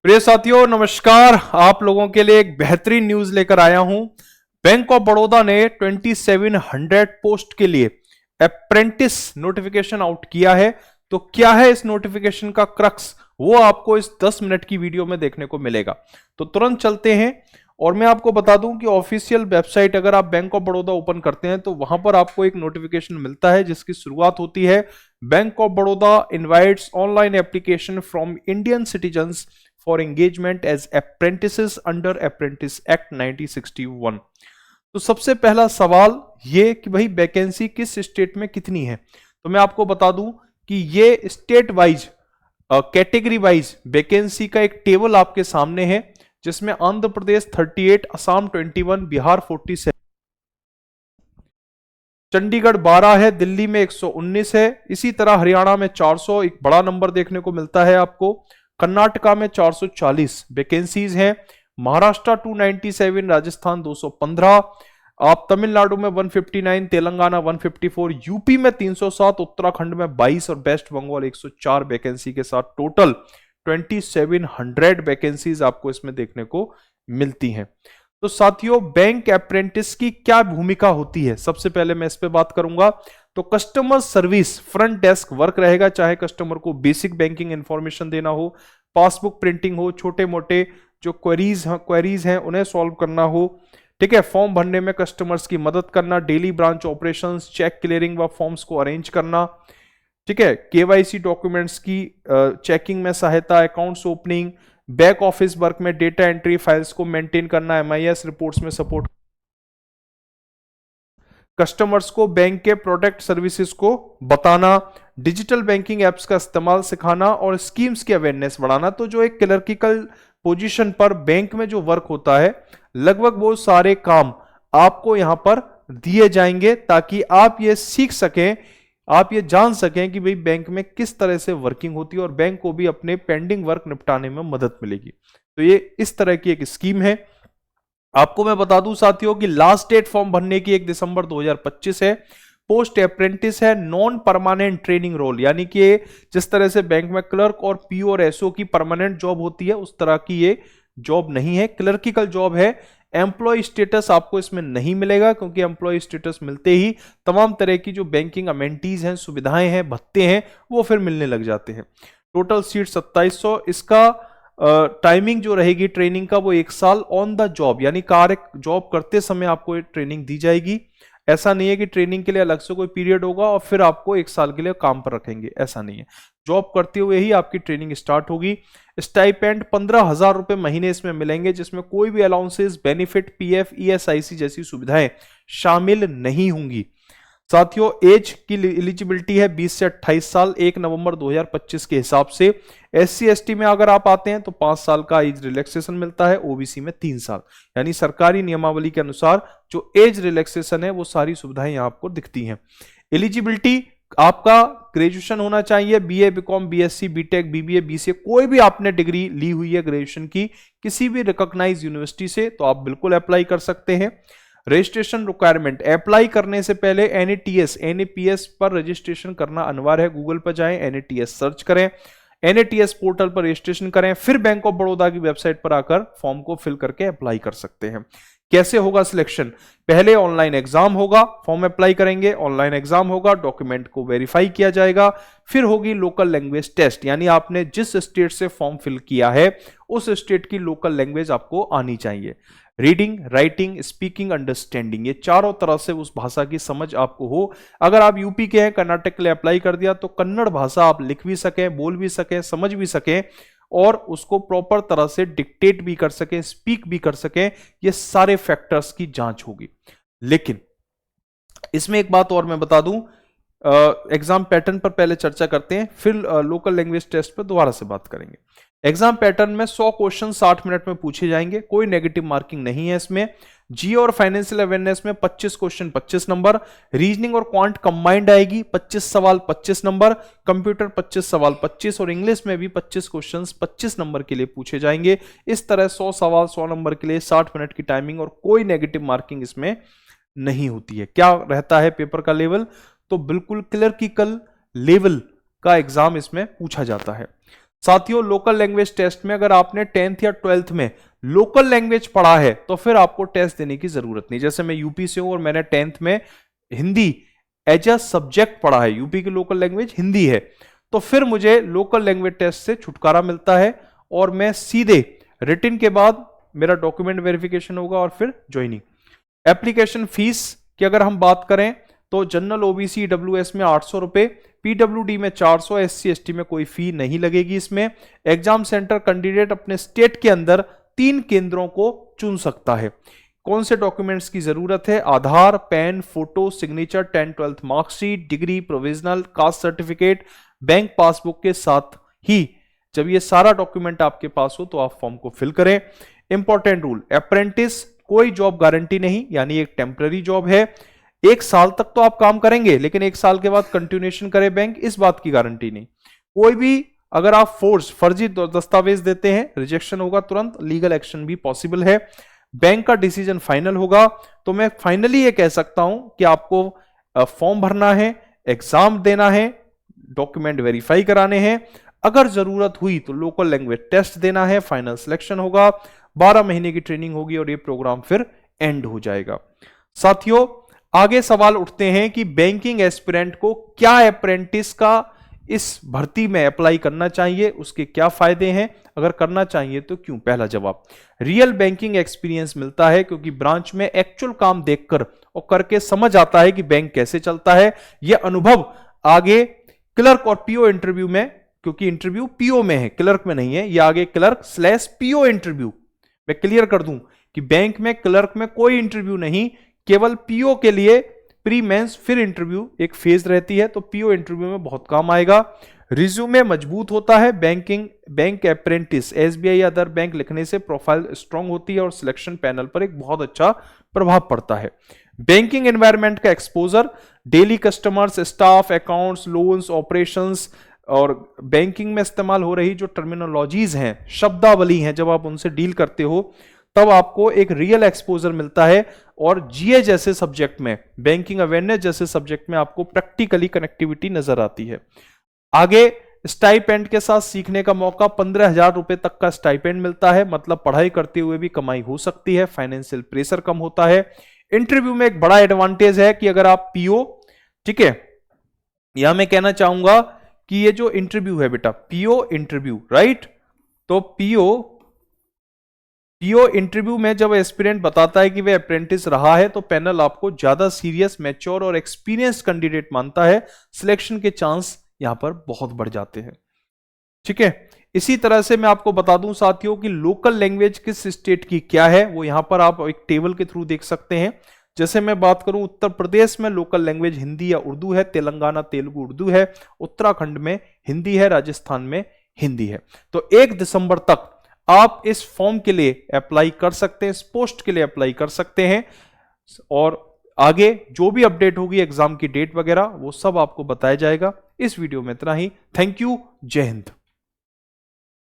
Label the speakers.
Speaker 1: प्रिय साथियों नमस्कार। आप लोगों के लिए एक बेहतरीन न्यूज लेकर आया हूं। बैंक ऑफ बड़ौदा ने 2700 पोस्ट के लिए अप्रेंटिस नोटिफिकेशन आउट किया है। तो क्या है इस नोटिफिकेशन का क्रक्स, वो आपको इस 10 मिनट की वीडियो में देखने को मिलेगा। तो तुरंत चलते हैं। और मैं आपको बता दूं कि ऑफिशियल वेबसाइट अगर आप बैंक ऑफ बड़ौदा ओपन करते हैं तो वहां पर आपको एक नोटिफिकेशन मिलता है जिसकी शुरुआत होती है, bank of Baroda invites online application from Indian citizens for engagement as apprentices under apprentice act 1961। तो सबसे पहला सवाल ये कि भाई वैकेंसी किस स्टेट में कितनी है। तो मैं आपको बता दूं कि ये state wise category wise vacancy का एक टेबल आपके सामने है, जिसमें आंध्र प्रदेश 38, असम 21, बिहार 47, चंडीगढ़ 12 है, दिल्ली में 119 है, इसी तरह हरियाणा में 400 एक बड़ा नंबर देखने को मिलता है आपको, कर्नाटका में 440 वैकेंसीज हैं, महाराष्ट्र 297, राजस्थान 215, आप तमिलनाडु में 159, तेलंगाना 154, यूपी में 307, उत्तराखंड में 22 और वेस्ट बंगाल 104 वैकेंसी के साथ टोटल 2700 वैकेंसीज आपको इसमें देखने को मिलती हैं। तो साथियों बैंक अप्रेंटिस की क्या भूमिका होती है, सबसे पहले मैं इस पे बात करूंगा। तो customer service front desk work रहेगा, चाहे कस्टमर को बेसिक बैंकिंग इंफॉर्मेशन देना हो, पासबुक प्रिंटिंग हो, छोटे मोटे जो क्वेरीज हैं उन्हें सॉल्व करना हो, ठीक है, फॉर्म भरने में कस्टमर्स की मदद करना, daily branch operations, cheque clearing व फॉर्म्स को अरेंज करना, ठीक है, केवाईसी डॉक्यूमेंट्स की चेकिंग में सहायता, accounts opening, back office work में डेटा एंट्री, फाइल्स को मेंटेन करना, एमआईएस रिपोर्ट्स में सपोर्ट, कस्टमर्स को बैंक के प्रोडक्ट सर्विसेज को बताना, डिजिटल बैंकिंग एप्स का इस्तेमाल सिखाना और स्कीम्स की अवेयरनेस बढ़ाना। तो जो एक क्लर्किकल पोजीशन पर बैंक में जो वर्क होता है, लगभग वो सारे काम आपको यहां पर दिए जाएंगे ताकि आप ये सीख सकें, आप ये जान सकें कि भाई बैंक में किस तरह से वर्किंग होती है और बैंक को भी अपने पेंडिंग वर्क निपटाने में मदद मिलेगी। तो ये इस तरह की एक स्कीम है। आपको मैं बता दूं साथियों कि लास्ट डेट फॉर्म भरने की 1 दिसंबर 2025 है। पोस्ट अप्रेंटिस है, नॉन परमानेंट ट्रेनिंग रोल, यानी कि जिस तरह से बैंक में क्लर्क और पीओ और एसओ की परमानेंट जॉब होती है उस तरह की ये जॉब नहीं है, क्लर्किकल जॉब है। एम्प्लॉय स्टेटस आपको इसमें नहीं मिलेगा, क्योंकि एम्प्लॉय स्टेटस मिलते ही तमाम तरह की जो बैंकिंग अमेनिटीज हैं, सुविधाएं हैं, भत्ते हैं, वो फिर मिलने लग जाते हैं। Total seat 2700। इसका टाइमिंग जो रहेगी ट्रेनिंग का वो 1 साल ऑन द जॉब, यानी कार्य जॉब करते समय आपको ट्रेनिंग दी जाएगी। ऐसा नहीं है कि ट्रेनिंग के लिए अलग से कोई पीरियड होगा और फिर आपको 1 साल के लिए काम पर रखेंगे, ऐसा नहीं है। जॉब करते हुए ही आपकी ट्रेनिंग स्टार्ट होगी। स्टाइपेंड 15,000 रुपए महीने इसमें मिलेंगे, जिसमें कोई भी अलाउंसेस, बेनिफिट, पीएफ, ईएसआईसी जैसी सुविधाएं शामिल नहीं होंगी। साथियों एज की एलिजिबिलिटी है 20 से 28 साल 1 नवंबर 2025 के हिसाब से। एससी एसटी में अगर आप आते हैं तो 5 साल का एज रिलैक्सेशन मिलता है, ओबीसी में 3 साल, यानी सरकारी नियमावली के अनुसार जो एज रिलैक्सेशन है वो सारी सुविधाएं यहां आपको दिखती हैं। एलिजिबिलिटी आपका ग्रेजुएशन होना चाहिए, BA, BCom, BSc, BTech, BBA, BCA, कोई भी आपने डिग्री ली हुई है ग्रेजुएशन की किसी भी रिकॉग्नाइज यूनिवर्सिटी से तो आप बिल्कुल अप्लाई कर सकते हैं। रजिस्ट्रेशन रिक्वायरमेंट, अप्लाई करने से पहले एनएटीएस, एनएपीएस पर रजिस्ट्रेशन करना अनिवार्य है। गूगल पर जाएं, एनएटीएस सर्च करें, एनएटीएस पोर्टल पर रजिस्ट्रेशन करें, फिर बैंक ऑफ बड़ौदा की वेबसाइट पर आकर फॉर्म को फिल करके अप्लाई कर सकते हैं। कैसे होगा सिलेक्शन? पहले ऑनलाइन एग्जाम होगा, फॉर्म अप्लाई करेंगे, ऑनलाइन एग्जाम होगा, डॉक्यूमेंट को वेरीफाई किया जाएगा, फिर होगी लोकल लैंग्वेज टेस्ट, यानी आपने जिस स्टेट से फॉर्म फिल किया है उस स्टेट की लोकल लैंग्वेज आपको आनी चाहिए। रीडिंग, राइटिंग, स्पीकिंग, अंडरस्टैंडिंग, ये चारों तरह से उस भाषा की समझ आपको हो। अगर आप यूपी के हैं, कर्नाटक के लिए अप्लाई कर दिया तो कन्नड़ भाषा आप लिख भी सकें, बोल भी सकें, समझ भी सकें और उसको प्रॉपर तरह से डिक्टेट भी कर सकें, स्पीक भी कर सकें, ये सारे फैक्टर्स की जांच होगी। लेकिन इसमें एक बात और मैं बता दूं, एग्जाम पैटर्न पर पहले चर्चा करते हैं, फिर लोकल लैंग्वेज टेस्ट पर दोबारा से बात करेंगे। एग्जाम पैटर्न में 100 क्वेश्चन 60 मिनट में पूछे जाएंगे, कोई नेगेटिव मार्किंग नहीं है इसमें। जियो और फाइनेंशियल अवेयरनेस में 25 क्वेश्चन 25 नंबर, रीजनिंग और क्वांट कंबाइंड आएगी, 25 सवाल 25 नंबर, कंप्यूटर 25 सवाल 25 और इंग्लिश में भी 25 क्वेश्चन 25 नंबर के लिए पूछे जाएंगे। इस तरह 100 सवाल 100 नंबर के लिए 60 मिनट की टाइमिंग और कोई नेगेटिव मार्किंग इसमें नहीं होती है। क्या रहता है पेपर का लेवल? तो बिल्कुल क्लर्किकल लेवल का एग्जाम इसमें पूछा जाता है। साथियों लोकल लैंग्वेज टेस्ट में अगर आपने 10th या 12th में लोकल लैंग्वेज पढ़ा है तो फिर आपको टेस्ट देने की जरूरत नहीं। जैसे मैं यूपी से हूं और मैंने 10th में हिंदी एज अ सब्जेक्ट पढ़ा है, यूपी की लोकल लैंग्वेज हिंदी है, तो फिर मुझे लोकल लैंग्वेज टेस्ट से छुटकारा मिलता है और मैं सीधे रिटन के बाद मेरा डॉक्यूमेंट वेरिफिकेशन होगा और फिर ज्वाइनिंग। एप्लीकेशन फीस की अगर हम बात करें तो जनरल ओबीसी ईडब्ल्यूएस में 800 रुपए, पीडब्ल्यूडी में 400, एससी एसटी में कोई फी नहीं लगेगी इसमें। एग्जाम सेंटर कैंडिडेट अपने स्टेट के अंदर 3 केंद्रों को चुन सकता है। कौन से डॉक्यूमेंट्स की जरूरत है? Aadhaar, PAN, photo, signature, 10th-12th marksheet, degree, provisional, caste certificate, bank passbook के साथ ही जब ये सारा डॉक्यूमेंट आपके पास हो तो आप फॉर्म को फिल करें। इंपॉर्टेंट रूल, अप्रेंटिस कोई जॉब गारंटी नहीं, यानी एक टेम्पररी जॉब है। 1 साल तक तो आप काम करेंगे लेकिन 1 साल के बाद कंटिन्यूएशन करे बैंक, इस बात की गारंटी नहीं। कोई भी अगर आप फर्जी दस्तावेज देते हैं रिजेक्शन होगा तुरंत, लीगल एक्शन भी पॉसिबल है। बैंक का डिसीजन फाइनल होगा। तो मैं फाइनली ये कह सकता हूं कि आपको फॉर्म भरना है, एग्जाम देना है, डॉक्यूमेंट वेरीफाई कराने हैं, अगर जरूरत हुई तो लोकल लैंग्वेज टेस्ट देना है, फाइनल सिलेक्शन होगा, 12 महीने की ट्रेनिंग होगी और ये प्रोग्राम फिर एंड हो जाएगा। साथियों आगे सवाल उठते हैं कि बैंकिंग एस्पिरेंट को क्या अप्रेंटिस का इस भर्ती में अप्लाई करना चाहिए, उसके क्या फायदे हैं, अगर करना चाहिए तो क्यों? पहला जवाब, रियल बैंकिंग एक्सपीरियंस मिलता है क्योंकि ब्रांच में एक्चुअल काम देखकर और करके समझ आता है कि बैंक कैसे चलता है। यह अनुभव आगे क्लर्क और पीओ इंटरव्यू में, क्योंकि इंटरव्यू पीओ में है क्लर्क में नहीं है, यह आगे क्लर्क/पीओ इंटरव्यू, मैं क्लियर कर दूं कि बैंक में क्लर्क में कोई इंटरव्यू नहीं, केवल पीओ के लिए प्री मेंस फिर इंटरव्यू एक फेज रहती है, तो पीओ इंटरव्यू में बहुत काम आएगा। रिज्यूमे मजबूत होता है, बैंक अप्रेंटिस एसबीआई या अदर बैंक लिखने से प्रोफाइल स्ट्रांग होती है और सिलेक्शन पैनल पर एक बहुत अच्छा प्रभाव पड़ता है। बैंकिंग एनवायरनमेंट का exposure, daily customers, staff, accounts, loans, operations और बैंकिंग में इस्तेमाल हो रही जो टर्मिनोलॉजीज हैं, शब्दावली हैं, जब आप उनसे डील करते हो तब आपको एक रियल एक्सपोजर मिलता है। और जीए जैसे सब्जेक्ट में, बैंकिंग अवेयरनेस जैसे सब्जेक्ट में आपको प्रैक्टिकली कनेक्टिविटी नजर आती है। आगे स्टाइपेंड के साथ सीखने का मौका, 15,000 रुपए तक का स्टाइपेंड मिलता है, मतलब पढ़ाई करते हुए भी कमाई हो सकती है, फाइनेंशियल प्रेशर कम होता है। इंटरव्यू में एक बड़ा एडवांटेज है कि अगर आप पीओ, ठीक है, यहां मैं कहना चाहूंगा कि ये जो इंटरव्यू है बेटा, पीओ इंटरव्यू, राइट, तो पीओ इंटरव्यू में जब एस्पिरेंट बताता है कि वह अप्रेंटिस रहा है तो पैनल आपको ज्यादा सीरियस, मैच्योर और एक्सपीरियंस कैंडिडेट मानता है, सिलेक्शन के चांस यहां पर बहुत बढ़ जाते हैं। ठीक है, इसी तरह से मैं आपको बता दूं साथियों कि लोकल लैंग्वेज किस स्टेट की क्या है, वो यहां पर आप एक टेबल के थ्रू देख सकते हैं। जैसे मैं बात करूं, उत्तर प्रदेश में लोकल लैंग्वेज हिंदी या उर्दू है, तेलंगाना तेलुगु उर्दू है, उत्तराखंड में हिंदी है, राजस्थान में हिंदी है। तो 1 दिसंबर तक आप इस फॉर्म के लिए अप्लाई कर सकते हैं, इस पोस्ट के लिए अप्लाई कर सकते हैं, और आगे जो भी अपडेट होगी एग्जाम की डेट वगैरह वो सब आपको बताया जाएगा। इस वीडियो में इतना ही। थैंक यू, जय हिंद।